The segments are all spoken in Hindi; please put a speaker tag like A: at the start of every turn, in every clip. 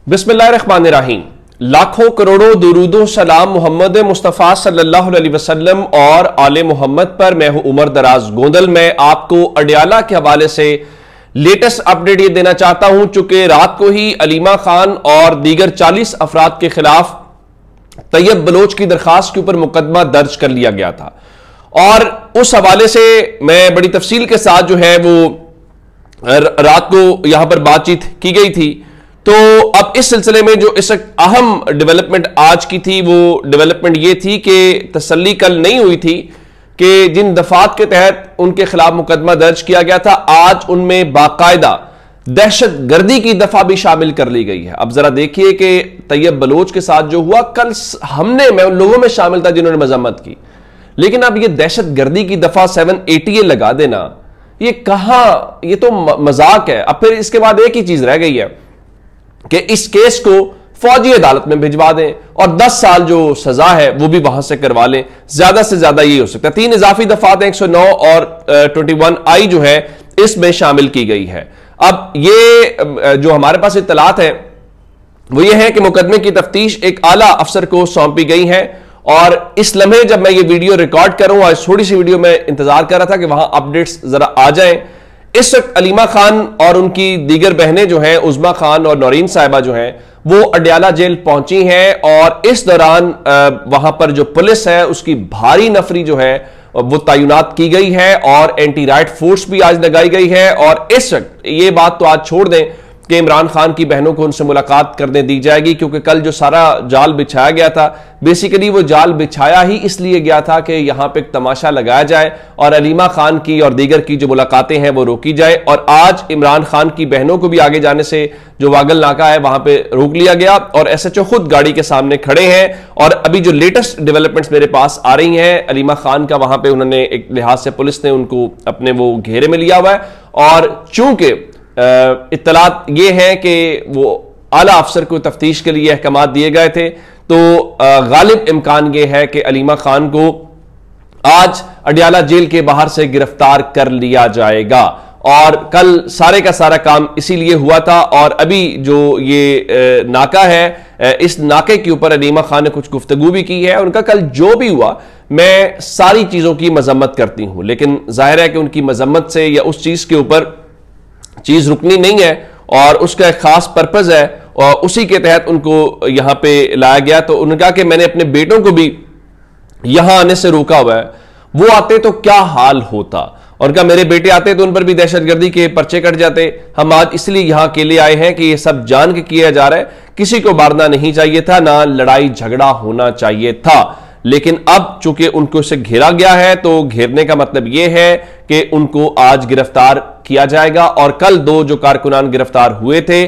A: बिस्मिल्लाहिर्रहमानिर्रहीम। लाखों करोड़ों दुरूदो सलाम मोहम्मद मुस्तफ़ा सल्लल्लाहु अलैहि वसल्लम और आले मोहम्मद पर। मैं हूं उमर दराज गोंदल। मैं आपको अडियाला के हवाले से लेटेस्ट अपडेट ये देना चाहता हूं, चूंकि रात को ही अलीमा खान और दीगर 40 अफराद के खिलाफ तैयब बलोच की दरखास्त के ऊपर मुकदमा दर्ज कर लिया गया था और उस हवाले से मैं बड़ी तफसील के साथ जो है वो रात को यहां पर बातचीत की गई थी। तो अब इस सिलसिले में जो इस अहम डेवलपमेंट आज की थी वो डेवलपमेंट ये थी कि तसल्ली कल नहीं हुई थी कि जिन दफात के तहत उनके खिलाफ मुकदमा दर्ज किया गया था आज उनमें बाकायदा दहशत गर्दी की दफा भी शामिल कर ली गई है। अब जरा देखिए कि तैयब बलोच के साथ जो हुआ कल, मैं उन लोगों में शामिल था जिन्होंने मजम्मत की, लेकिन अब ये दहशत गर्दी की दफा 780 लगा देना, ये कहां, ये तो मजाक है। अब फिर इसके बाद एक ही चीज रह गई है कि इस केस को फौजी अदालत में भिजवा दें और 10 साल जो सजा है वो भी वहां से करवा लें। ज्यादा से ज्यादा ये हो सकता है। 3 इजाफी दफात 109 और 21I जो है इसमें शामिल की गई है। अब ये जो हमारे पास इत्तलात है वो ये है कि मुकदमे की तफ्तीश एक आला अफसर को सौंपी गई है और इस लम्हे जब मैं ये वीडियो रिकॉर्ड करूं, आज थोड़ी सी वीडियो में इंतजार कर रहा था कि वहां अपडेट्स जरा आ जाएं। इस वक्त अलीमा खान और उनकी दीगर बहनें जो हैं, उज़मा खान और नौरीन साहिबा जो हैं, वो अडियाला जेल पहुंची हैं और इस दौरान वहां पर जो पुलिस है उसकी भारी नफरी जो है वो तैनात की गई है और एंटी राइट फोर्स भी आज लगाई गई है। और इस वक्त ये बात तो आज छोड़ दें कि इमरान खान की बहनों को उनसे मुलाकात करने दी जाएगी, क्योंकि कल जो सारा जाल बिछाया गया था, बेसिकली वो जाल बिछाया ही इसलिए गया था कि यहां पे एक तमाशा लगाया जाए और अलीमा खान की और दीगर की जो मुलाकातें हैं वो रोकी जाए। और आज इमरान खान की बहनों को भी आगे जाने से जो वागल नाका है वहां पे रोक लिया गया और SHO खुद गाड़ी के सामने खड़े हैं। और अभी जो लेटेस्ट डेवलपमेंट्स मेरे पास आ रही हैं, अलीमा खान का वहां पे उन्होंने एक लिहाज से पुलिस ने उनको अपने वो घेरे में लिया हुआ है और चूंकि इत्तलात ये है कि वो आला अफसर को तफ्तीश के लिए अहकाम दिए गए थे, तो गालिब इम्कान ये है कि अलीमा खान को आज अडियाला जेल के बाहर से गिरफ्तार कर लिया जाएगा। और कल सारे का सारा काम इसीलिए हुआ था। और अभी जो ये नाका है, इस नाके के ऊपर अलीमा खान ने कुछ गुफ्तगू भी की है। उनका कल जो भी हुआ, मैं सारी चीजों की मजम्मत करती हूं, लेकिन जाहिर है कि उनकी मजम्मत से या उस चीज के ऊपर चीज रुकनी नहीं है और उसका एक खास पर्पज है और उसी के तहत उनको यहां पे लाया गया। तो उन्होंने कहा कि मैंने अपने बेटों को भी यहां आने से रोका हुआ है, वो आते तो क्या हाल होता, और कहा मेरे बेटे आते तो उन पर भी दहशतगर्दी के पर्चे कट जाते। हम आज इसलिए यहां अकेले आए हैं कि ये सब जान के किया जा रहा है, किसी को मारना नहीं चाहिए था, ना लड़ाई झगड़ा होना चाहिए था। लेकिन अब चूंकि उनको से घेरा गया है तो घेरने का मतलब यह है कि उनको आज गिरफ्तार किया जाएगा। और कल 2 जो कारकुनान गिरफ्तार हुए थे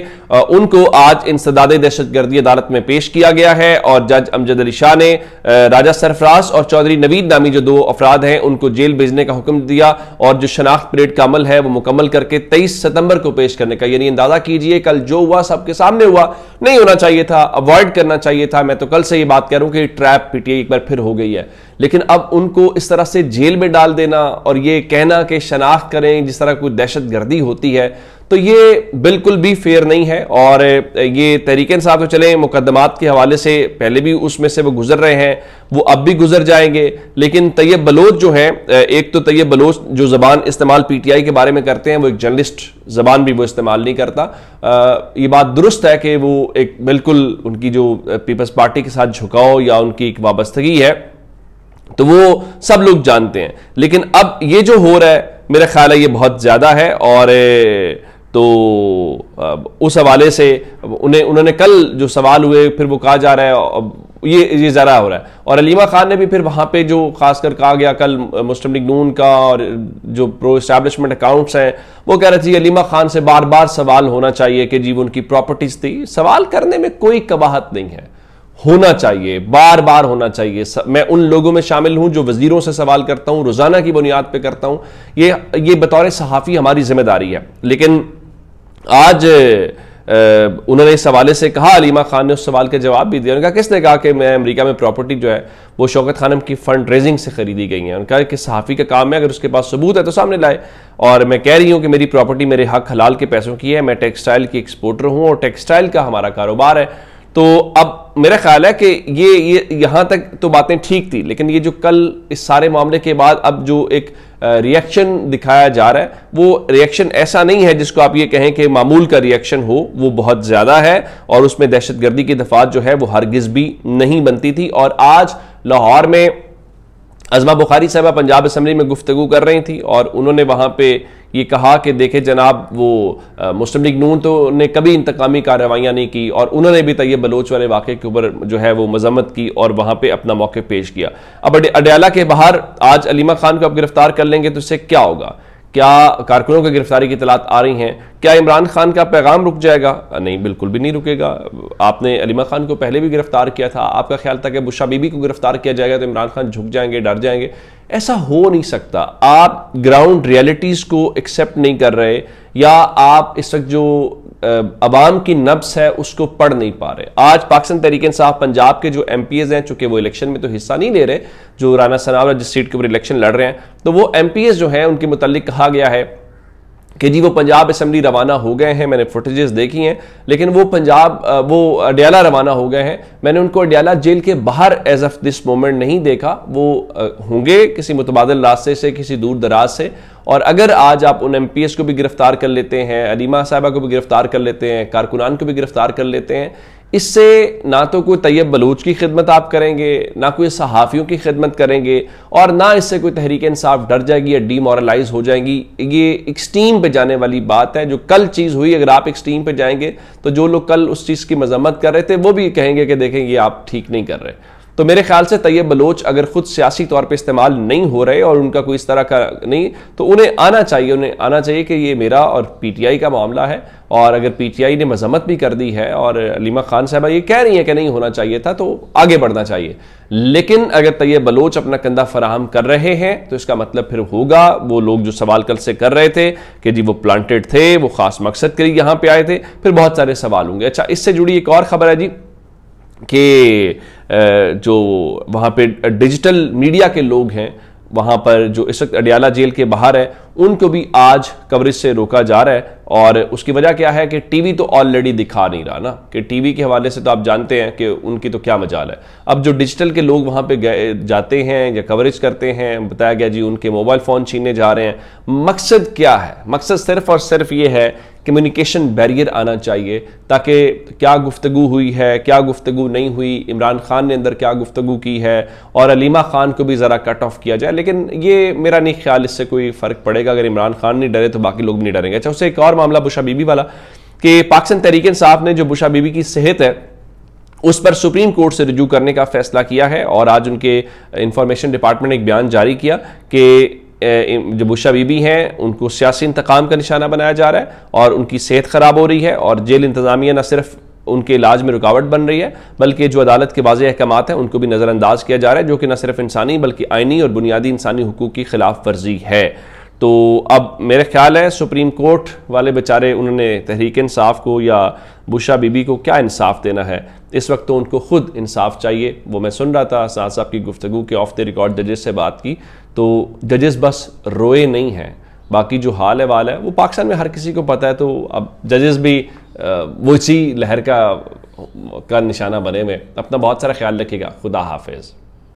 A: उनको आज इंसदादे दहशतगर्दी अदालत में पेश किया गया है और जज अमजद अली शाह ने राजा सरफराज और चौधरी नवीद नामी जो 2 अफराद हैं उनको जेल भेजने का हुक्म दिया और जो शनाख्त परेड का अमल है वो मुकम्मल करके 23 सितंबर को पेश करने का। यानी अंदाजा कीजिए कल जो हुआ सबके सामने हुआ, नहीं होना चाहिए था, अवॉइड करना चाहिए था। मैं तो कल से ये बात कह रहा हूं कि ट्रैप PTI एक बार फिर हो गई है, लेकिन अब उनको इस तरह से जेल में डाल देना और ये कहना कि शनाख्त करें जिस तरह कोई दहशतगर्दी होती है, तो ये बिल्कुल भी फेयर नहीं है। और ये तहरीक इंसाफ तो चले मुकदमात के हवाले से पहले भी उसमें से वो गुजर रहे हैं, वो अब भी गुजर जाएंगे। लेकिन तैयब बलोच जो है, एक तो तैयब बलोच जो जबान इस्तेमाल PTI के बारे में करते हैं वो एक जर्नलिस्ट जबान भी वो इस्तेमाल नहीं करता। ये बात दुरुस्त है कि वो एक बिल्कुल उनकी जो पीपल्स पार्टी के साथ झुकाव या उनकी एक वाबस्तगी है तो वो सब लोग जानते हैं। लेकिन अब ये जो हो रहा है मेरा ख्याल है ये बहुत ज्यादा है और तो उस हवाले से उन्होंने कल जो सवाल हुए फिर वो कहा जा रहा है ये ज़रा हो रहा है। और अलीमा खान ने भी फिर वहाँ पे जो खासकर कहा गया कल मुस्लिम लीग नून का और जो प्रो एस्टैब्लिशमेंट अकाउंट्स हैं वो कह रहे थे अलीमा खान से बार बार सवाल होना चाहिए कि जी वो उनकी प्रॉपर्टीज थी। सवाल करने में कोई कबाहत नहीं है, होना चाहिए, बार बार होना चाहिए। मैं उन लोगों में शामिल हूं जो वजीरों से सवाल करता हूं, रोजाना की बुनियाद पे करता हूं, ये बतौर सहाफ़ी हमारी जिम्मेदारी है। लेकिन आज उन्होंने इस हवाले से कहा, अलीमा खान ने उस सवाल का जवाब भी दिया। उन्होंने कहा किसने कहा कि मैं अमेरिका में प्रॉपर्टी जो है वो शौकत खानम की फंड रेजिंग से खरीदी गई है। उन्होंने कहा कि सहाफ़ी का काम है, अगर उसके पास सबूत है तो सामने लाए। और मैं कह रही हूँ कि मेरी प्रॉपर्टी मेरे हक हलाल के पैसों की है, मैं टेक्सटाइल की एक्सपोर्टर हूँ और टेक्सटाइल का हमारा कारोबार है। तो अब मेरा ख्याल है कि ये यहाँ तक तो बातें ठीक थी, लेकिन ये जो कल इस सारे मामले के बाद अब जो एक रिएक्शन दिखाया जा रहा है, वो रिएक्शन ऐसा नहीं है जिसको आप ये कहें कि मामूल का रिएक्शन हो, वो बहुत ज़्यादा है और उसमें दहशतगर्दी की दफात जो है वो हरगिज़ भी नहीं बनती थी। और आज लाहौर में अज़मा बुखारी साहबा पंजाब असम्बली में गुफ्तगू कर रही थी और उन्होंने वहाँ पे ये कहा कि देखे जनाब, वो मुस्लिम लीग नून तो ने कभी इंतकामी कार्रवाइयाँ नहीं की और उन्होंने भी तैयब बलोच वाले वाक़े के ऊपर जो है वो मजम्मत की और वहाँ पे अपना मौक़िफ़ पेश किया। अब अडयाला के बाहर आज अलीमा खान को आप गिरफ्तार कर लेंगे तो इससे क्या होगा? क्या कारकुनों की गिरफ्तारी की इतलात आ रही हैं? क्या इमरान खान का पैगाम रुक जाएगा? नहीं, बिल्कुल भी नहीं रुकेगा। आपने अलीमा खान को पहले भी गिरफ्तार किया था, आपका ख्याल था कि बुशा बीबी को गिरफ्तार किया जाएगा तो इमरान खान झुक जाएंगे, डर जाएंगे। ऐसा हो नहीं सकता। आप ग्राउंड रियलिटीज़ को एक्सेप्ट नहीं कर रहे या आप इस वक्त जो अवाम की नब्स है उसको पढ़ नहीं पा रहे। आज पाकिस्तान तहरीक इंसाफ पंजाब के जो MPs हैं, चूंकि वो इलेक्शन में तो हिस्सा नहीं ले रहे, जो राना सनावला जिस सीट के ऊपर इलेक्शन लड़ रहे हैं, तो वो MPs जो हैं उनके मुतालिक कहा गया है कि जी वो पंजाब असम्बली रवाना हो गए हैं। मैंने फुटेजेस देखी हैं, लेकिन वो अडयाला रवाना हो गए हैं। मैंने उनको अडयाला जेल के बाहर एज ऑफ दिस मोमेंट नहीं देखा। वो होंगे किसी मुतबादिल रास्ते से, किसी दूर दराज से। और अगर आज आप उन MPs को भी गिरफ्तार कर लेते हैं, अलीमा साहिबा को भी गिरफ्तार कर लेते हैं, कारकुनान को भी गिरफ्तार कर लेते हैं, इससे ना तो कोई तैयब बलूच की खिदमत आप करेंगे, ना कोई सहाफ़ियों की खिदमत करेंगे और ना इससे कोई तहरीक इंसाफ डर जाएगी या डीमोरलाइज हो जाएंगी। ये एक्सट्रीम पे जाने वाली बात है। जो कल चीज़ हुई, अगर आप एक्सट्रीम पे जाएंगे तो जो लोग कल उस चीज़ की मजम्मत कर रहे थे वो भी कहेंगे कि देखें ये आप ठीक नहीं कर रहे। तो मेरे ख्याल से तैयब बलोच अगर खुद सियासी तौर पे इस्तेमाल नहीं हो रहे और उनका कोई इस तरह का नहीं, तो उन्हें आना चाहिए कि ये मेरा और PTI का मामला है। और अगर PTI ने मजम्मत भी कर दी है और अलीमा खान साहबा ये कह रही है कि नहीं होना चाहिए था, तो आगे बढ़ना चाहिए। लेकिन अगर तैयब बलोच अपना कंधा फराहम कर रहे हैं तो इसका मतलब फिर होगा वो लोग जो सवाल कल से कर रहे थे कि जी वो प्लांटेड थे, वो खास मकसद के लिए यहाँ पे आए थे, फिर बहुत सारे सवाल होंगे। अच्छा, इससे जुड़ी एक और खबर है जी कि जो वहाँ पे डिजिटल मीडिया के लोग हैं, वहाँ पर जो इस वक्त अडयाला जेल के बाहर है, उनको भी आज कवरेज से रोका जा रहा है। और उसकी वजह क्या है कि टीवी तो ऑलरेडी दिखा नहीं रहा ना, कि टीवी के हवाले से तो आप जानते हैं कि उनकी तो क्या मजाल है। अब जो डिजिटल के लोग वहाँ पे जाते हैं या कवरेज करते हैं, बताया गया जी उनके मोबाइल फ़ोन छीनने जा रहे हैं। मकसद क्या है? मकसद सिर्फ और सिर्फ ये है कम्युनिकेशन बैरियर आना चाहिए, ताकि क्या गुफ्तगू हुई है, क्या गुफ्तगू नहीं हुई, इमरान खान ने अंदर क्या गुफ्तगू की है, और अलीमा खान को भी ज़रा कट ऑफ किया जाए। लेकिन ये मेरा नहीं ख्याल इससे कोई फ़र्क पड़ेगा। अगर इमरान खान नहीं डरे तो बाकी लोग भी नहीं डरेंगे। अच्छा, उससे एक और मामला बुशा बीबी वाला, कि पाकिस्तान तहरीक इंसाफ ने जो बुशा बीबी की सेहत है उस पर सुप्रीम कोर्ट से रुजू करने का फैसला किया है। और आज उनके इंफॉर्मेशन डिपार्टमेंट ने एक बयान जारी किया कि जो बुशा बीबी हैं उनको सियासी इंतकाम का निशाना बनाया जा रहा है और उनकी सेहत ख़राब हो रही है और जेल इंतज़ामिया न सिर्फ उनके इलाज में रुकावट बन रही है, बल्कि जो अदालत के वाज़ेह अहकामात हैं उनको भी नज़रअंदाज किया जा रहा है, जो कि न सिर्फ इंसानी बल्कि आइनी और बुनियादी इंसानी हुकूक की खिलाफ वर्जी है। तो अब मेरे ख्याल है सुप्रीम कोर्ट वाले बेचारे, उन्होंने तहरीक इंसाफ को या बुशा बीबी को क्या इंसाफ देना है? इस वक्त तो उनको खुद इंसाफ चाहिए। वो मैं सुन रहा था साथ साहब की गुफ्तगू के ऑफ द रिकॉर्ड जजेस से बात की, तो जजेस बस रोए नहीं हैं, बाकी जो हाल है वाल है वो पाकिस्तान में हर किसी को पता है। तो अब जजेस भी वो इसी लहर का निशाना बने हुए। अपना बहुत सारा ख्याल रखिएगा। खुदा हाफिज़।